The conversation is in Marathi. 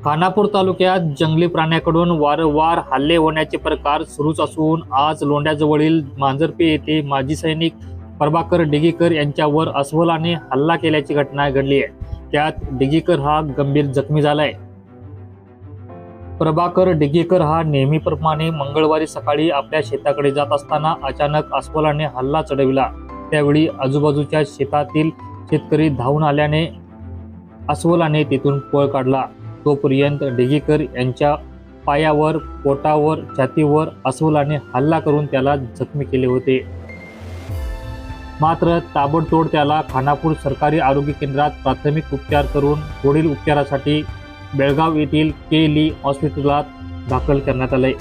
खानापूर तालुक्यात जंगली प्राण्याकडून वारंवार हल्ले होण्याचे प्रकार सुरूच असून आज लोंढ्याजवळील मांजरपे येथे माजी सैनिक प्रभाकर डिगीकर यांच्यावर अस्वलाने हल्ला केल्याची घटना घडली आहे। त्यात डिगीकर हा गंभीर जखमी झालाय। प्रभाकर डिगीकर हा नेहमीप्रमाणे मंगळवारी सकाळी आपल्या शेताकडे जात असताना अचानक अस्वलाने हल्ला चढविला। त्यावेळी आजूबाजूच्या शेतातील शेतकरी धावून आल्याने अस्वलाने तिथून पळ काढला। तोपर्यंत डिगीकर यांच्या पायावर, पोटावर, छातीवर अस्वलाने हल्ला करून त्याला जखमी केले होते। मात्र ताबडतोब त्याला खानापूर सरकारी आरोग्य केंद्रात प्राथमिक उपचार करून पुढील उपचारासाठी बेळगाव येथील के ली हॉस्पिटलात दाखल करण्यात आले।